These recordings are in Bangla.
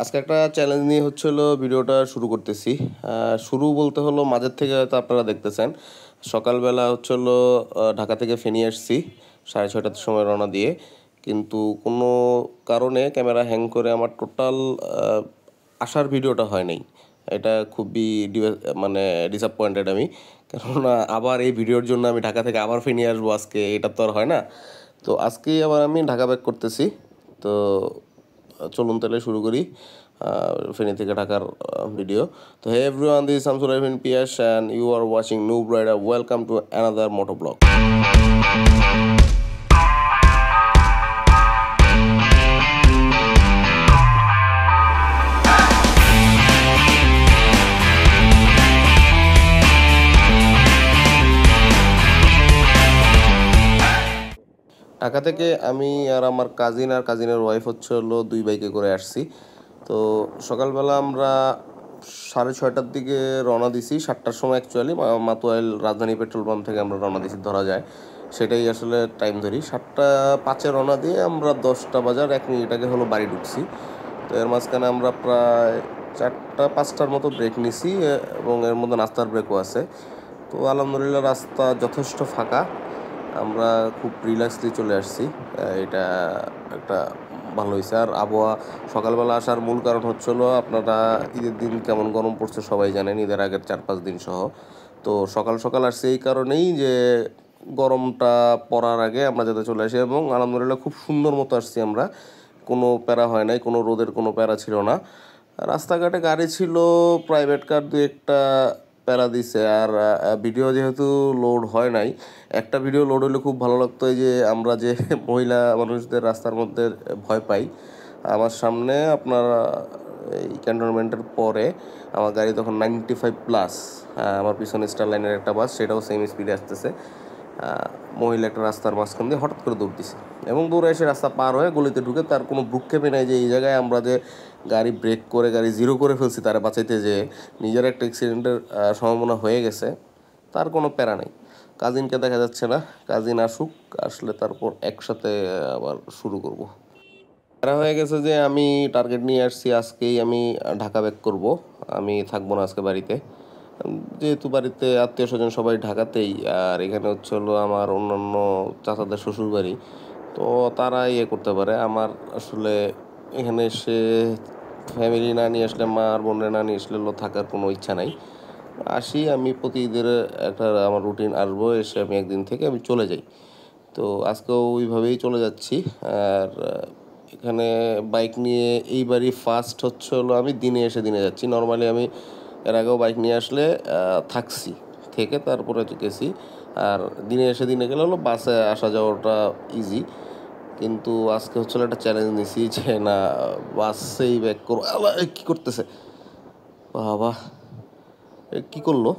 আজকে একটা চ্যালেঞ্জ নিয়ে হলো ভিডিওটা শুরু করতেছি। শুরু বলতে হলো মাঝের থেকে হয়তো আপনারা দেখতেছেন। সকালবেলা হলো ঢাকা থেকে ফেনী আসছি 6:30টার সময় রওনা দিয়ে, কিন্তু কোনো কারণে ক্যামেরা হ্যাং করে আমার টোটাল আসার ভিডিওটা হয় নাই। এটা খুবই মানে ডিসঅ্যাপয়েন্টেড আমি, কেননা আবার এই ভিডিওর জন্য আমি ঢাকা থেকে আবার ফেনী আসবো আজকে, এটা তো আর হয় না। তো আজকেই আবার আমি ঢাকা ব্যাক করতেছি। তো চলুন তাহলে শুরু করি ফেনী থেকে ঢাকার ভিডিও। তো hey everyone, this is Shamsul Arifin Piyas and you are watching noob rider. Welcome to another moto blog. Dhaka থেকে আমি আর আমার কাজিন আর কাজিনের ওয়াইফ হলো 2 বাইকে করে আসছি। তো সকালবেলা আমরা 6:30টার দিকে রওনা দিছি। 7টার সময় অ্যাকচুয়ালি মাতুয়াইল রাজধানী পেট্রোল পাম্প থেকে আমরা রওনা দিছি, ধরা যায় সেটাই আসলে টাইম ধরি। 7:05 রওনা দিয়ে আমরা 10টা বাজার 1 মিনিট আগে বাড়ি ঢুকছি। তো এর মাঝখানে আমরা প্রায় 4টা-5টার মতো ব্রেক নিছি এবং এর মধ্যে নাস্তার ব্রেকও আছে। তো আলহামদুলিল্লাহ রাস্তা যথেষ্ট ফাঁকা, আমরা খুব রিল্যাক্সলি চলে আসছি। এটা একটা ভালো হয়েছে। আর আবহাওয়া সকালবেলা আসার মূল কারণ হলো আপনারা ঈদের দিন কেমন গরম পড়ছে সবাই জানেন, ঈদের আগের 4-5 দিন সহ। তো সকাল সকাল আসছে এই কারণেই যে গরমটা পড়ার আগে আমরা যাতে চলে আসি, এবং আলহামদুলিল্লাহ খুব সুন্দর মতো আসছি আমরা, কোনো প্যারা হয় নাই, কোনো রোদের কোনো প্যারা ছিল না। রাস্তাঘাটে গাড়ি ছিল, প্রাইভেট কার 2-1টা প্যারা দিছে। আর ভিডিও যেহেতু লোড হয় নাই, একটা ভিডিও লোড হলে খুব ভালো লাগতো। এই যে আমরা যে মহিলা মানুষদের রাস্তার মধ্যে ভয় পাই, আমার সামনে আপনার এই ক্যান্টনমেন্টের পরে আমার গাড়ি তখন 95+, আমার পিছনে স্টার লাইনের একটা বাস, সেটাও সেম স্পিডে আসতেছে। মহিলা একটা রাস্তার মাঝখান দিয়ে হঠাৎ করে দৌড় দিছে এবং দৌড়ে এসে রাস্তা পার হয়ে গলিতে ঢুকে, তার কোনো ভ্রুক্ষেপে নেই যে এই জায়গায় আমরা যে গাড়ি ব্রেক করে গাড়ি জিরো করে ফেলছি তারা বাঁচাইতে, যে নিজের একটা অ্যাক্সিডেন্টের সম্ভাবনা হয়ে গেছে, তার কোনো প্যারা নেই। কাজিনকে দেখা যাচ্ছে না, কাজিন আসুক, আসলে তারপর একসাথে আবার শুরু করব। প্যারা হয়ে গেছে যে আমি টার্গেট নিয়ে আসছি, আজকেই আমি ঢাকা ব্যাক করব, আমি থাকবো না আজকে বাড়িতে। যেহেতু বাড়িতে আত্মীয় স্বজন সবাই ঢাকাতেই, আর এখানে হলো আমার অন্যান্য চাচাদের শ্বশুর বাড়ি, তো তারা করতে পারে। আমার আসলে এখানে এসে ফ্যামিলি না নিয়ে আসলে, মা আর বোনের না নিয়ে আসলে থাকার কোনো ইচ্ছা নাই। আসি আমি প্রতি ঈদের একটা আমার রুটিন, আসবো, এসে আমি একদিন থেকে আমি চলে যাই। তো আজকেও ওইভাবেই চলে যাচ্ছি। আর এখানে বাইক নিয়ে এইবারই ফার্স্ট হলো আমি দিনে এসে দিনে যাচ্ছি। নর্মালি আমি এর আগেও বাইক নিয়ে আসলে থাকছি, থেকে তারপরে গেছি। আর দিনে এসে দিনে গেলে বাসে আসা যাওয়াটা ইজি, কিন্তু আজকে একটা চ্যালেঞ্জ নিছি যে না, বাসেই ব্যাক করবো। কী করতেছে বাবা, কি করলো?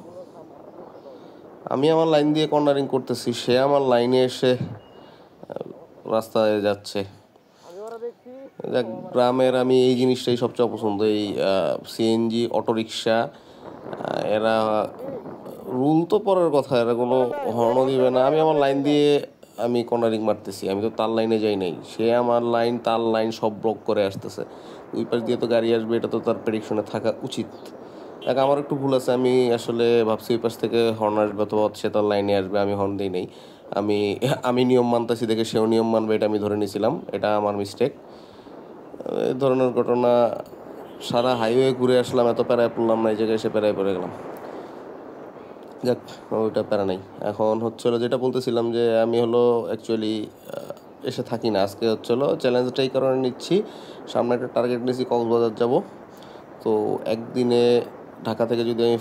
আমি আমার লাইন দিয়ে কর্নারিং করতেছি, সে আমার লাইনে এসে রাস্তায় যাচ্ছে। গ্রামের আমি এই জিনিসটাই সবচেয়ে অপছন্দ, এই সিএনজি অটোরিকশা, এরা রুল তো পরের কথা, এরা কোনো হর্নও দিবে না। আমি আমার লাইন দিয়ে আমি কর্নারিং মারতেছি, আমি তো তার লাইনে যাই নাই, সে আমার লাইন তার লাইন সব ব্লক করে আসতেছে। ওই পাশ দিয়ে তো গাড়ি আসবে, এটা তো তার প্রেডিকশনে থাকা উচিত। দেখ, আমার একটু ভুল আছে, আমি আসলে ভাবছি ওই পাশ থেকে হর্ন আসবে অথবা সে তার লাইনে আসবে, আমি হর্ন দিই নেই। আমি আমি নিয়ম মানতেছি দেখে সেও নিয়ম মানবে, এটা আমি ধরে নিয়েছিলাম, এটা আমার মিস্টেক। এই ধরনের ঘটনা, সারা হাইওয়ে ঘুরে আসলাম, এত প্যারায় পড়লাম না, এই জায়গায় এসে প্যারায় পড়ে গেলাম। যাক, ওইটা প্যারা নেই। এখন যেটা বলতেছিলাম যে আমি অ্যাকচুয়ালি এসে থাকি না। আজকে চ্যালেঞ্জটা এই কারণে নিচ্ছি, সামনে একটা টার্গেট নিয়েছি, কক্সবাজার যাব। তো একদিনে ঢাকা থেকে যদি আমি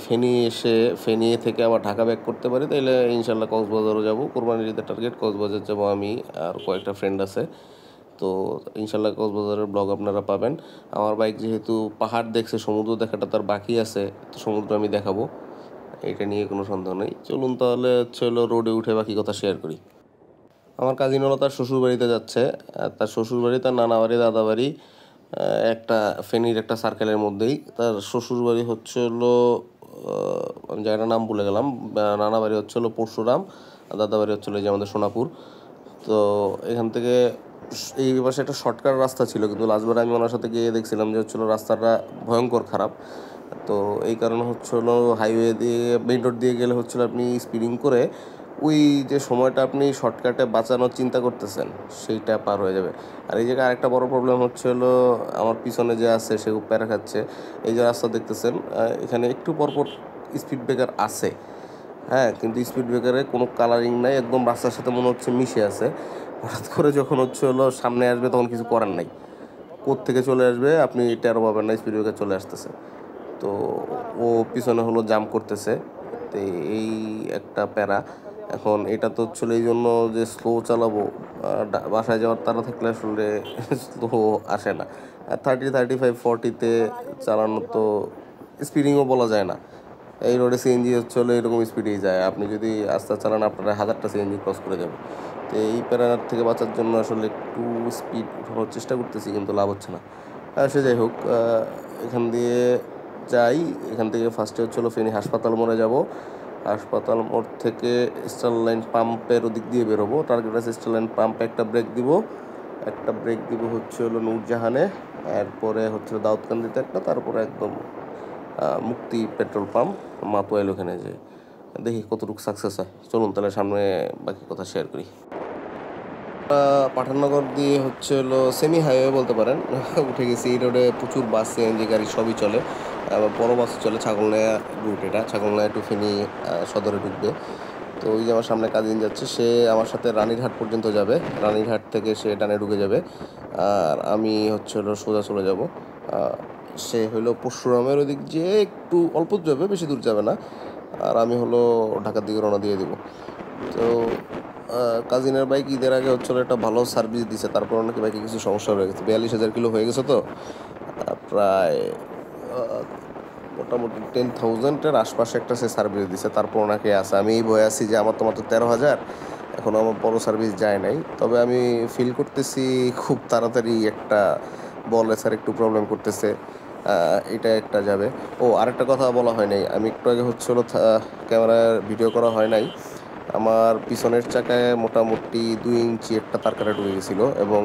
ফেনী থেকে আবার ঢাকা ব্যাক করতে পারি, তাহলে ইনশাল্লাহ কক্সবাজারও যাব। কোরবানির ঈদের টার্গেট কক্সবাজার যাব আমি, আর কয়েকটা ফ্রেন্ড আছে। তো ইনশাল্লাহ কক্সবাজারের ব্লগ আপনারা পাবেন। আমার বাইক যেহেতু পাহাড় দেখছে, সমুদ্র দেখাটা তার বাকি আছে, তো সমুদ্র আমি দেখাবো, এটা নিয়ে কোনো সন্দেহ নেই। চলুন তাহলে রোডে উঠে বাকি কথা শেয়ার করি। আমার কাজিন তার শ্বশুরবাড়িতে যাচ্ছে। তার শ্বশুরবাড়ি, তার নানা বাড়ি, দাদা বাড়ি একটা ফেনীর একটা সার্কেলের মধ্যেই। তার শ্বশুরবাড়ি আমি জায়গাটার নাম ভুলে গেলাম। নানা বাড়ি পরশুরাম, আর দাদা বাড়ি যে আমাদের সোনাপুর। তো এখান থেকে এই পাশে একটা শর্টকাট রাস্তা ছিল, কিন্তু লাস্টবার আমি ওনার সাথে গিয়ে দেখছিলাম যে হচ্ছিলো রাস্তাটা ভয়ঙ্কর খারাপ। তো এই কারণে হচ্ছিলো হাইওয়ে দিয়ে মেইন রোড দিয়ে গেলে হচ্ছিলো আপনি স্পিডিং করে ওই যে সময়টা আপনি শর্টকাটে বাঁচানোর চিন্তা করতেছেন সেইটা পার হয়ে যাবে। আর এই জায়গায় আরেকটা বড় প্রবলেম হচ্ছে হলো আমার পিছনে যে আছে সে খুব প্যারা খাচ্ছে। এই যে রাস্তা দেখতেছেন, এখানে একটু পরপর স্পিড ব্রেকার আছে, হ্যাঁ, কিন্তু স্পিড ব্রেকারে কোনো কালারিং নাই, একদম রাস্তার সাথে মনে হচ্ছে মিশে আছে। হঠাৎ করে যখন হচ্ছে হলো সামনে আসবে তখন কিছু করার নাই, কোত্থেকে চলে আসবে আপনি টেরও পাবেন না, স্পিড ব্রেকার চলে আসতেছে। তো ও পিছনে হলো জাম্প করতেছে, তো এই একটা প্যারা। এখন এটা তো হচ্ছিল এই জন্য যে স্লো চালাবো, বাসায় যাওয়ার তাড়া থাকলে আসলে স্লো আসে না। আর 30, 35, 40-তে চালানো তো স্পিডিংও বলা যায় না। এই রোডে সিএনজি হচ্ছে হলো এরকম স্পিডেই যায়, আপনি যদি আস্তে চালান আপনার 1000টা সিএনজি ক্রস করে যাবে। তো এই প্যারার থেকে বাঁচার জন্য আসলে একটু স্পিড উঠানোর চেষ্টা করতেছি, কিন্তু লাভ হচ্ছে না। সে যাই হোক, এখান দিয়ে যাই। এখান থেকে ফার্স্টে হচ্ছে হলো ফেনী হাসপাতাল মোড়ে যাব। হাসপাতাল মোড় থেকে স্টারলাইন পাম্পের ওদিক দিয়ে বেরোবো। টার্গেট আছে স্টারলাইন পাম্পে একটা ব্রেক দিব হচ্ছে হলো নূরজাহানে, এরপরে হচ্ছে দাউদকান্দিতে একটা, তারপরে একদম মুক্তি পেট্রোল পাম্প মাতোয়াইল, ওখানে যে দেখি কতটুকু সাকসেস হয়। চলুন তাহলে সামনে বাকি কথা শেয়ার করি। পাঠাননগর দিয়ে হচ্ছে হলো সেমি হাইওয়ে বলতে পারেন উঠে গেছি। এই রোডে প্রচুর বাস সিএনজি গাড়ি সবই চলে, আবার বড় বাস চলে। ছাগলনাইয়া রুট, এটা ছাগলনাইয়া টু ফেনী সদরে ঢুকবে। তো ওই যে আমার সামনে কাজিন যাচ্ছে, সে আমার সাথে রানীরহাট পর্যন্ত যাবে, রানীরহাট থেকে সে ডানে ঢুকে যাবে, আর আমি হচ্ছে হলো সোজা চলে যাব। সে হলো পরশুরামের ওদিক যে একটু অল্প যাবে, বেশি দূর যাবে না, আর আমি হলো ঢাকার দিকে রওনা দিয়ে দিব। তো কাজিনের বাইক ঈদের আগে হচ্ছিল একটা ভালো সার্ভিস দিছে, তারপর নাকি বাইকে কিছু সমস্যা হয়ে গেছে। 42,000 কিলো হয়ে গেছে, তো প্রায় মোটামুটি 10,000-এর আশপাশে একটা সে সার্ভিস দিছে, তারপর ওনাকে আছে। আমি এই বয়ে আছি যে আমার তো মাত্র 13,000, এখনও আমার বড় সার্ভিস যায় নাই। তবে আমি ফিল করতেছি খুব তাড়াতাড়ি একটা বলে স্যার একটু প্রবলেম করতেছে, এটা একটা যাবে। ও আরেকটা কথা বলা হয় নাই, আমি একটু আগে হচ্ছিল ক্যামেরার ভিডিও করা হয় নাই, আমার পিছনের চাকায় মোটামুটি 2 ইঞ্চি একটা তার কাটা ঢুকে গেছিলো, এবং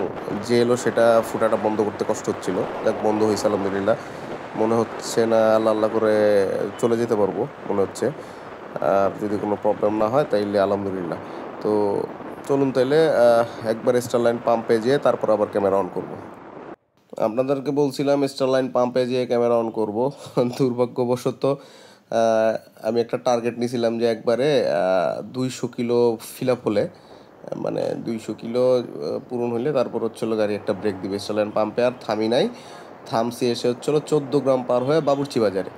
যে এলো সেটা ফুটাটা বন্ধ করতে কষ্ট হচ্ছিলো। যাক, বন্ধ হয়েছে আলহামদুলিল্লাহ। মনে হচ্ছে না আল্লাহ আল্লাহ করে চলে যেতে পারবো মনে হচ্ছে, আর যদি কোনো প্রবলেম না হয় তাইলে আলহামদুলিল্লাহ। তো চলুন তাইলে একবার স্টারলাইন পাম্পে যেয়ে তারপর আবার ক্যামেরা অন করব। আপনাদেরকে বলছিলাম স্টারলাইন পাম্পে যেয়ে ক্যামেরা অন করব। দুর্ভাগ্যবশত আমি একটা টার্গেট নিয়েছিলাম যে একবারে 200 কিলো ফিল আপ হলে, মানে 200 কিলো পূরণ হলে তারপর হচ্ছিলো গাড়ি একটা ব্রেক দিবে। স্টারলাইন পাম্পে আর থামি নাই, থামসি এসে হচ্ছিলো 14 গ্রাম পার হয়ে বাবুর্চি বাজারে।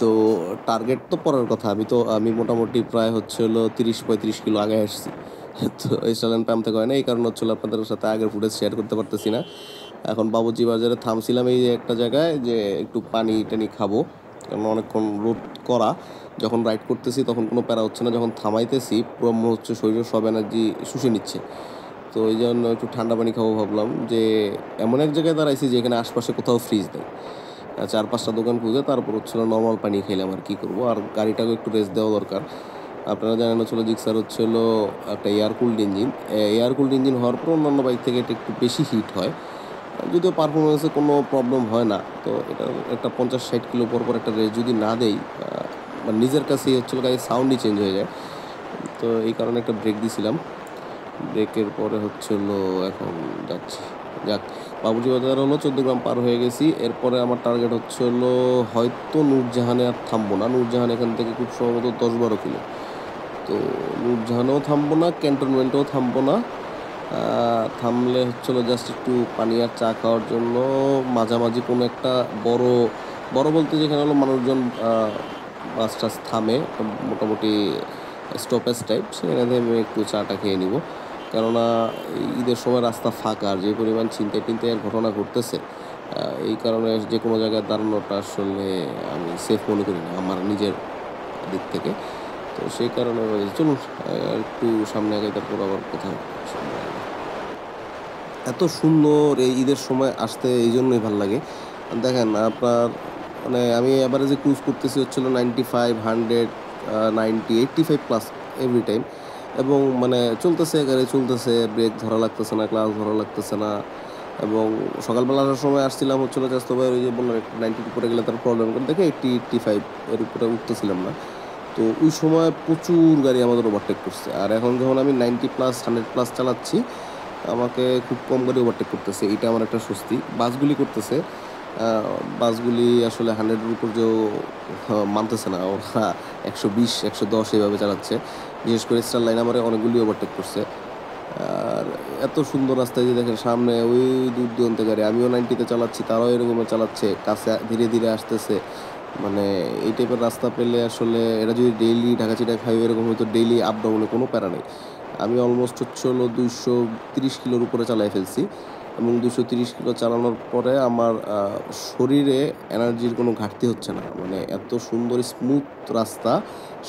তো টার্গেট তো পরের কথা, আমি মোটামুটি প্রায় হচ্ছে হলো 30-35 কিলো আগে আসছি। তো স্টারলাইন পাম্প থেকে হয় না, এই কারণে হচ্ছিলো আপনাদের সাথে আগের ফুটেজ শেয়ার করতে পারতেছি না। এখন বাবুর্চি বাজারে থামছিলাম এই যে একটা জায়গায়, যে একটু পানি টানি খাবো, কারণ অনেকক্ষণ রোড করা। যখন রাইড করতেছি তখন কোনো প্যারা হচ্ছে না, যখন থামাইতেছি পুরো মনে হচ্ছে শরীরের সব এনার্জি শুষে নিচ্ছে। তো এই জন্য একটু ঠান্ডা পানি খাবো ভাবলাম, যে এমন এক জায়গায় দাঁড়াইছি যেখানে আশপাশে কোথাও ফ্রিজ নেই। 4-5টা দোকান খুঁজে তারপর হচ্ছিল নর্মাল পানি খেলাম, আর কী করবো, আর গাড়িটাকে একটু রেস্ট দেওয়া দরকার। আপনারা জানেন হচ্ছিলো জিক্সার হচ্ছিলো একটা air cooled engine. Air cooled engine হওয়ার পর অন্যান্য বাইক থেকে এটা একটু বেশি হিট হয়, যদিও পারফরমেন্সে কোনো প্রবলেম হয় না। তো এটা একটা 50-60 কিলো পর একটা রেস যদি না দেই, মানে নিজের কাছেই হচ্ছিলো গাড়ির সাউন্ডই চেঞ্জ হয়ে যায়। তো এই কারণে একটা ব্রেক দিছিলাম, ব্রেকের পরে হচ্ছিলো এখন যাচ্ছি। যাক, বাবুর্চি বাজার হলো 14 গ্রাম পার হয়ে গেছি। এরপরে আমার টার্গেট হচ্ছে হলো হয়তো নূরজাহানে আর থামবো না। নূরজাহান এখান থেকে খুব সম্ভবত 10-12 কিলো। তো নূরজাহানেও থামবো না, ক্যান্টনমেন্টেও থামবো না। থামলে হচ্ছিলো জাস্ট একটু পানি আর চা খাওয়ার জন্য মাঝামাঝি কোনো একটা বড় বড় বলতে যেখানে হলো মানুষজন বাস টাস থামে, মোটামুটি স্টপেজ টাইপ, সেখানে থেমে একটু চাটা খেয়ে নিব। কেননা ঈদের সময় রাস্তা ফাঁকা, আর যে পরিমাণ ছিনতাইয়ের ঘটনা ঘটতেছে, এই কারণে যে কোনো জায়গায় দাঁড়ানোটা আসলে আমি সেফ মনে করি না আমার নিজের দিক থেকে। তো সেই কারণে চলুন একটু সামনে আগে, তারপর আবার কোথাও। এত সুন্দর এই ঈদের সময় আসতে এই জন্যই ভালো লাগে। দেখেন আপনার, মানে আমি অ্যাভারেজে ক্রুজ করতেছি হচ্ছিলো 95, 100, 90, 85+ এভরি টাইম। এবং মানে চলতেছে, গাড়ি চলতেছে, ব্রেক ধরা লাগতেছে না, ক্লাচ ধরা লাগতেছে না। এবং সকালবেলা আসার সময় আসছিলাম হচ্ছিলো জাস্ট ভাই ওই যে বললাম একটু 90 উপরে গেলে তার প্রবলেম করে দেখে 80-85 এর উপরে উঠতেছিলাম না। তো ওই সময় প্রচুর গাড়ি আমাদের ওভারটেক করছে, আর এখন যখন আমি 90+, 100+ চালাচ্ছি, আমাকে খুব কম গাড়ি ওভারটেক করতেছে, এটা আমার একটা স্বস্তি। বাসগুলি করতেছে, বাসগুলি আসলে 100-এর উপর যেও মানতেছে না, ওরা 120-110 এইভাবে চালাচ্ছে। বিশেষ করে স্টার লাইন আমারে অনেকগুলি ওভারটেক করছে। আর এত সুন্দর রাস্তায় যে দেখেন সামনে ওই দূর দূরান্তে গাড়ি, আমিও 90-তে চালাচ্ছি, তারাও এরকমই চালাচ্ছে, কাছে ধীরে ধীরে আসতেছে। মানে এই টাইপের রাস্তা পেলে আসলে এটা যদি ডেইলি ঢাকা চিটাগাং হাইওয়ে এরকম হতো, ডেইলি আপ ডাউনে কোনো প্যারা নেই। আমি অলমোস্ট হচ্ছে হলো 230 কিলোর উপরে চালাই ফেলছি, এবং 230 কিলো চালানোর পরে আমার শরীরে এনার্জির কোনো ঘাটতি হচ্ছে না। মানে এত সুন্দর স্মুথ রাস্তা,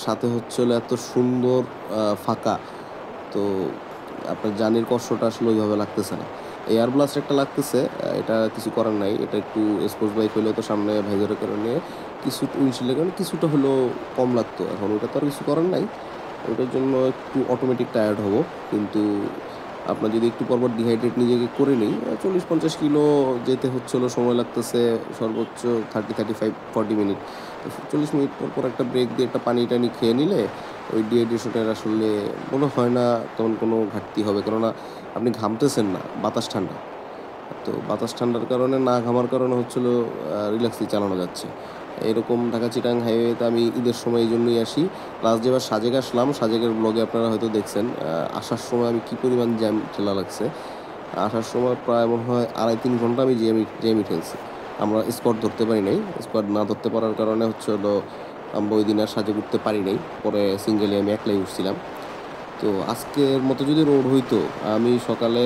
সাথে হচ্ছে হলো এত সুন্দর ফাঁকা। তো আপনার জার্নির কষ্টটা আসলে ওইভাবে লাগতেছে না। এয়ার ব্লাস্ট একটা লাগতেছে, এটা কিছু করার নাই, এটা একটু স্পোর্টস বাইক হলেও তো সামনে ভাইজারের কারণে কিছু উইন্ডশিল্ডের কারণে কিছুটা হলেও কম লাগতো, এখন ওটা তো আর কিছু করার নাই। ওটার জন্য একটু অটোমেটিক টায়ার্ড হব, কিন্তু আপনার যদি একটু পরপর ডিহাইড্রেট নিজেকে করে নিই, 40-50 কিলো যেতে হচ্ছিলো, সময় লাগতেছে সর্বোচ্চ 30-35-40 মিনিট। 40 মিনিট পর পর একটা ব্রেক দিয়ে একটা পানি টানি খেয়ে নিলে ওই ডিহাইড্রেশনের আসলে মনে হয় না তখন কোনো ঘাটতি হবে, কেননা আপনি ঘামতেছেন না, বাতাস ঠান্ডা। তো বাতাস ঠান্ডার কারণে, না ঘামার কারণে হচ্ছিলো রিল্যাক্সলি চালানো যাচ্ছে। এরকম ঢাকা চিটাং হাইওয়েতে আমি ঈদের সময় এই জন্যই আসি। লাস্ট যেবার সাজেক আসলাম, সাজেকের ব্লগে আপনারা হয়তো দেখছেন, আসার সময় আমি কী পরিমাণ জ্যাম ঠেলা লাগছে। আসার সময় প্রায় মনে হয় 2.5-3 ঘন্টা আমি জ্যামই ঠেলছি। আমরা স্পট ধরতে পারি নাই, স্পট না ধরতে পারার কারণে হচ্ছে হলো আমরা ওই দিন আর সাজেক উঠতে পারি নাই, পরে সিঙ্গেলি আমি একলাই উঠছিলাম। তো আজকের মতো যদি রোড হইতো, আমি সকালে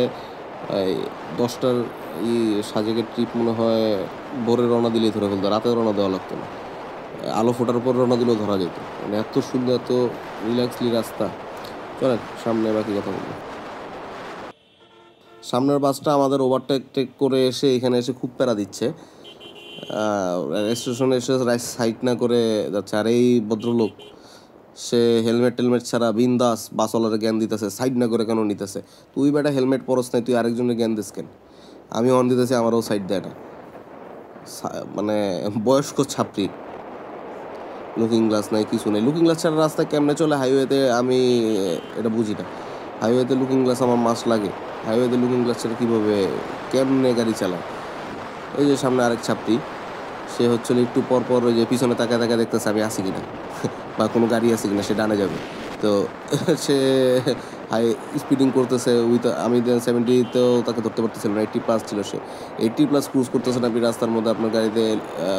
এই 10টার সাজেকের ট্রিপ মনে হয় ভোরে রওনা দিলেই ধরে ফেলতো, রাতে রওনা দেওয়া লাগতো না, আলো ফোটার পর রওনা দিলেও ধরা যেত। মানে এত সুন্দর, এত রিল্যাক্সলি রাস্তা। চলেন সামনে বাকি কথা বলবো। সামনের বাসটা আমাদের ওভারটেক টেক করে এসে এখানে এসে খুব প্যারা দিচ্ছে। স্টেশনে এসে সাইড না করে যাচ্ছে, আর এই ভদ্রলোক সে হেলমেট টেলমেট ছাড়া বিন্দাস বাসওয়ালার জ্ঞান দিতেছে, সাইড না করে কেন নিতেছে। তুই বেটা হেলমেট পরস নাই, তুই আরেকজনের জ্ঞান দিস কেন? আমি অন দিতেছি, আমারও সাইড দেয় না। মানে বয়স্ক ছাত্রী, লুকিং গ্লাস নাই, কিছু নেই। লুকিং গ্লাস ছাড়া রাস্তায় কেমনে চলে হাইওয়েতে, আমি এটা বুঝি না। হাইওয়েতে লুকিং গ্লাস আমার মাস্ট লাগে। হাইওয়েতে লুকিং গ্লাস ছাড়া কীভাবে কেমনে গাড়ি চালায়? ওই যে সামনে আরেক ছাত্রী, সে হচ্ছে একটু পর পর ওই যে পিছনে তাকায় তাকায় দেখতেছে আমি আসি কিনা বা কোনো গাড়ি আছে কিনা, সে ডানে যাবে। তো সে হাই স্পিডিং করতেছে, উইথ আমি 70-তেও তাকে ধরতে পারতেছিলাম না, 80+ ছিল সে। 80+ ক্রুজ করতেছেন আপনি রাস্তার মধ্যে, আপনার গাড়িতে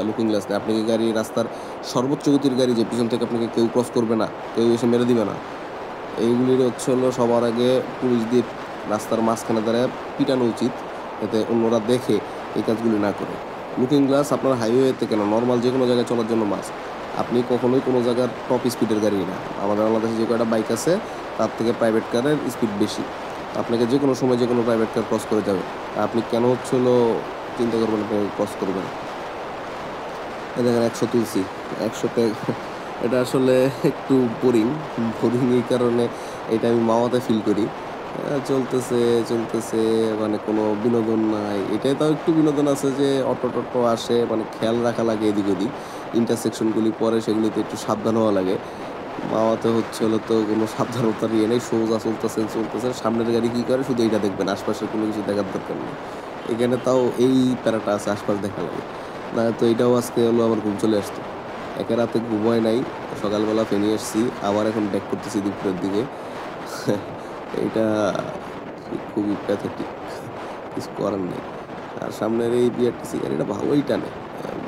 লুকিং গ্লাস নেই। আপনি কি গাড়ি রাস্তার সর্বোচ্চ গতির গাড়ি, যে পিছন থেকে আপনাকে কেউ ক্রস করবে না, কেউ এসে মেরে দিবে না, এইগুলির হচ্ছে হলো সবার আগে পুলিশ দিয়ে রাস্তার মাঝখানে দাঁড়ায় পিটানো উচিত, যাতে অন্যরা দেখে এই কাজগুলি না করে। লুকিং গ্লাস আপনার হাইওয়েতে কেন, নর্মাল যে কোনো জায়গায় চলার জন্য মাস্ট। আপনি কখনোই কোনো জায়গার টপ স্পিডের গাড়ি না, আমাদের বাংলাদেশে যে কয়টা বাইক আছে তার থেকে প্রাইভেট কারের স্পিড বেশি। আপনাকে যে কোনো সময় যে কোনো প্রাইভেট কার ক্রস করে যাবে, আপনি কেন হচ্ছে হলো চিন্তা করবেন আপনি ক্রস করবেন। দেখেন 100 তুলছি, 100-তে এটা আসলে একটু বোরিং, বোরিং এই কারণে এটা আমি মাওয়াতে ফিল করি। চলতেছে চলতেছে, মানে কোনো বিনোদন নাই। এটাই তাও একটু বিনোদন আছে যে অটো টটো আসে, মানে খেয়াল রাখা লাগে এদিক ওদিক, ইন্টারসেকশনগুলি পরে সেগুলিতে একটু সাবধান হওয়া লাগে। মাওয়াতে হচ্ছে হলো তো কোনো সাবধানতার ইয়ে নেই, সোজা চলতেছেন চলতেছেন, সামনের গাড়ি কী করে শুধু এইটা দেখবেন, আশপাশের কোনো কিছু দেখার দরকার নেই। এখানে তাও এই প্যারাটা আছে, আশপাশ দেখা লাগে না। তো এটাও আজকে হলো আমার ঘুম চলে আসতো, একে রাতে ঘুম হয় নাই, সকালবেলা ফেনি আসছি, আবার এখন ব্যাক করতেছি দুপুরের দিকে। এইটা খুবই প্যাথেটিক, কিছু করার নেই। আর সামনের এই বিআরটিসি গাড়িটা ভালোই টানে,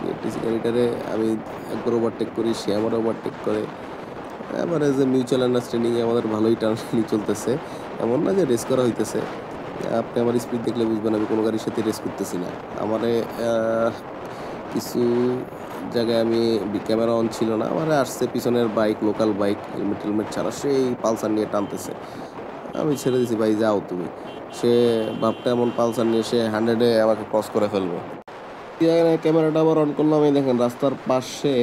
বিআরটিসি গাড়িটারে আমি একবার ওভারটেক করি, সে আমার ওভারটেক করে। এবারে যে মিউচুয়াল আন্ডারস্ট্যান্ডিংয়ে আমাদের ভালোই টানাটানি চলতেছে, এমন না যে রেস করা হইতেছে। আপনি আমার স্পিড দেখলে বুঝবেন আমি কোনো গাড়ির সাথে রেস করতেছি না। আমারে কিছু জায়গায় আমি ক্যামেরা অন ছিল না, আমার আসছে পিছনের বাইক, লোকাল বাইক, হেলমেট টেলমেট ছাড়া সেই পালসার নিয়ে টানতেছে। আমি ছেড়ে দিছি, ভাই যাও তুমি। সে ভাবটা এমন, পালসার নিয়ে সে 100-এ আমাকে ক্রস করে ফেলবে। ক্যামেরাটা আবার অন করলাম, এই দেখেন রাস্তার পাশে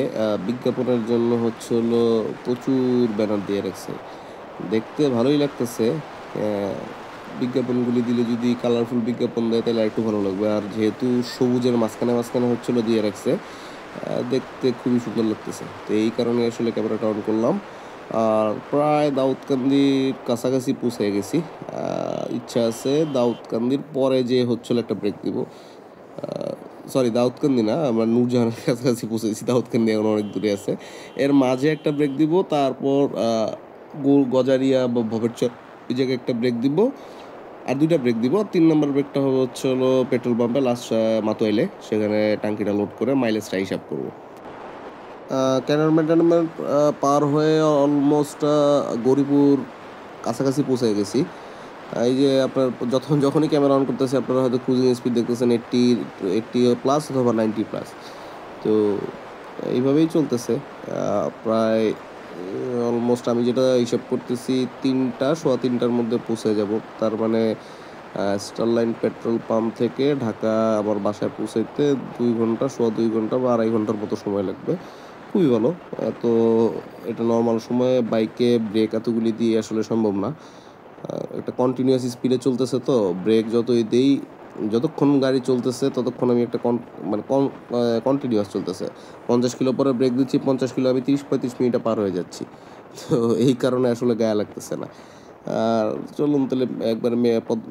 বিজ্ঞাপনের জন্য হচ্ছে হলো প্রচুর ব্যানার দিয়ে রাখছে। দেখতে ভালোই লাগতেছে। বিজ্ঞাপনগুলি দিলে যদি কালারফুল বিজ্ঞাপন দেয় তাহলে একটু ভালো লাগবে। আর যেহেতু সবুজের মাঝখানে মাঝখানে হচ্ছিল দিয়ে রাখছে, দেখতে খুবই সুন্দর লাগতেছে। তো এই কারণে আসলে ক্যামেরাটা অন করলাম। আর প্রায় দাউদকান্দির কাছাকাছি পৌঁছে গেছি। ইচ্ছা আছে দাউদকান্দির পরে যে হচ্ছিল একটা ব্রেক দিব। সরি, দাউদকান্দি না, আমরা নূরজাহানের কাছাকাছি পৌঁছেছি। দাউদকান্দি এখন অনেক দূরে আছে। এর মাঝে একটা ব্রেক দিব, তারপর গজারিয়া বা ভবেরচর ওই জায়গায় একটা ব্রেক দিব, আর দুইটা ব্রেক দিব। 3 নম্বর ব্রেকটা হবে হচ্ছে হলো পেট্রোল পাম্পে লাস্ট মাতোয়াইলে, সেখানে ট্যাঙ্কিটা লোড করে মাইলেজটা হিসাব করবো। ক্যান্টনমেন্ট পার হয়ে অলমোস্ট গৌরীপুর কাছাকাছি পৌঁছে গেছি। এই যে আপনার যখনই ক্যামেরা অন করতেছে আপনারা হয়তো ক্রুজিং স্পিড দেখতেছেন 80+ অথবা 90+। তো এইভাবেই চলতেছে। প্রায় অলমোস্ট আমি যেটা হিসাব করতেছি 3টার মধ্যে পৌঁছে যাব। তার মানে স্টারলাইন পেট্রোল পাম্প থেকে ঢাকা আমার বাসায় পৌঁছাইতে 2 ঘন্টা, 2.25 ঘন্টা বা 2.5 ঘন্টার মতো সময় লাগবে। খুবই ভালো। তো এটা নর্মাল সময়ে বাইকে ব্রেক এতগুলি দিয়ে আসলে সম্ভব না। একটা কন্টিনিউয়াস স্পিডে চলতেছে, তো ব্রেক যতই দেই, যতক্ষণ গাড়ি চলতেছে ততক্ষণ আমি একটা মানে কন্টিনিউয়াস চলতেছে। 50 কিলো পরে ব্রেক দিচ্ছি, 50 কিলো আমি 30-35 মিনিটে পার হয়ে যাচ্ছি। তো এই কারণে আসলে গায়ে লাগতেছে না। আর চলুন তাহলে একবার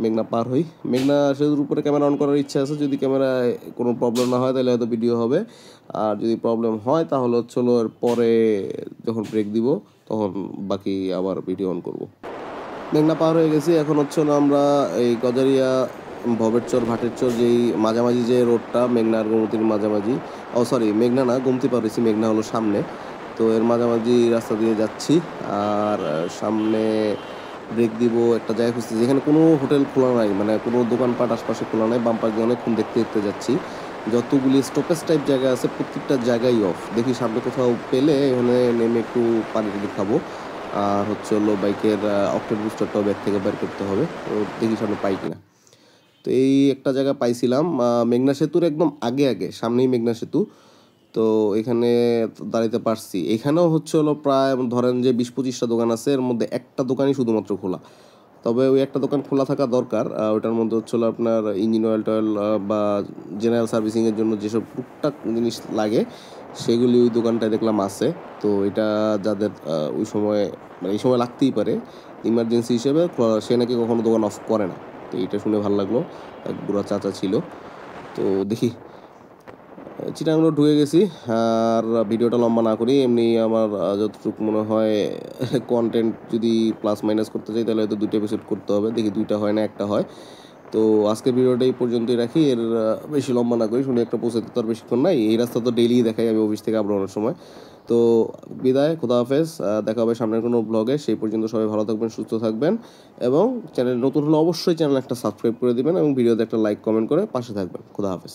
মেঘনা পার হই। মেঘনা সেতুর উপরে ক্যামেরা অন করার ইচ্ছা আছে। যদি ক্যামেরায় কোনো প্রবলেম না হয় তাহলে হয়তো ভিডিও হবে। আর যদি প্রবলেম হয় তাহলে হচ্ছে এর পরে যখন ব্রেক দিব তখন বাকি আবার ভিডিও অন করব। মেঘনা পার হয়ে গেছি। এখন হচ্ছে আমরা এই গজারিয়া ভবেরচর ভাটেরচর যেই মাঝামাঝি যে রোডটা, মেঘনা আর গোমতীর মাঝামাঝি, সরি মেঘনা না, গোমতী পার হয়েছি, মেঘনা হলো সামনে। তো এর মাঝামাঝি রাস্তা দিয়ে যাচ্ছি। আর সামনে ব্রেক দিব একটা জায়গা খুঁজছি যেখানে কোনো হোটেল খোলা নাই, মানে কোনো দোকানপাট আশপাশে খোলা নাই। বাম্পার দিয়ে অনেকক্ষণ দেখতে দেখতে যাচ্ছি। যতগুলি স্টপেজ টাইপ জায়গা আছে প্রত্যেকটা জায়গায় অফ। দেখি সামনে কোথাও পেলে এখানে নেমে একটু পানি টানি খাবো। আর হচ্ছে হলো বাইকের অক্টেন বুস্টারটাও ব্যাগ থেকে বের করতে হবে। তো দেখি সামনে পাই কিনা। তো এই একটা জায়গা পাইছিলাম মেঘনা সেতুর একদম আগে আগে, সামনেই মেঘনা সেতু। তো এখানে দাঁড়াইতে পারছি। এখানেও হচ্ছে হলো প্রায় ধরেন যে 20-25টা দোকান আছে, এর মধ্যে একটা দোকানই শুধুমাত্র খোলা। তবে ওই একটা দোকান খোলা থাকা দরকার। ওইটার মধ্যে হচ্ছে হলো আপনার ইঞ্জিন অয়েল টয়েল বা জেনারেল সার্ভিসিংয়ের জন্য যেসব টুকটাক জিনিস লাগে সেগুলি ওই দোকানটায় দেখলাম আছে। তো এটা যাদের ওই সময় মানে এই সময় লাগতেই পারে ইমার্জেন্সি হিসেবে, সে নাকি কখনো দোকান অফ করে না। তো এটা শুনে ভালো লাগলো। এক বুড়া চাচা ছিল। তো দেখি চিটাগাং রোড ঢুকে গেছি। আর ভিডিওটা লম্বা না করি, এমনি আমার যতটুকু মনে হয় কন্টেন্ট যদি প্লাস মাইনাস করতে চাই তাহলে হয়তো 2টা এপিসোড করতে হবে। দেখি 2টা হয় না একটা হয়। তো আজকের ভিডিওটা এই পর্যন্তই রাখি। এর বেশি লম্বা না করি, শুনে একটা পৌঁছাতে তো আর বেশিক্ষণ নাই। এই রাস্তা তো ডেইলি দেখাই আমি অফিস থেকে আবার সময়। তো বিদায়, খোদা হাফেজ। দেখা হবে সামনের কোনো ব্লগে। সেই পর্যন্ত সবাই ভালো থাকবেন, সুস্থ থাকবেন, এবং চ্যানেল নতুন হলে অবশ্যই চ্যানেল একটা সাবস্ক্রাইব করে দিবেন এবং ভিডিওতে একটা লাইক কমেন্ট করে পাশে থাকবেন। খোদা হাফেজ।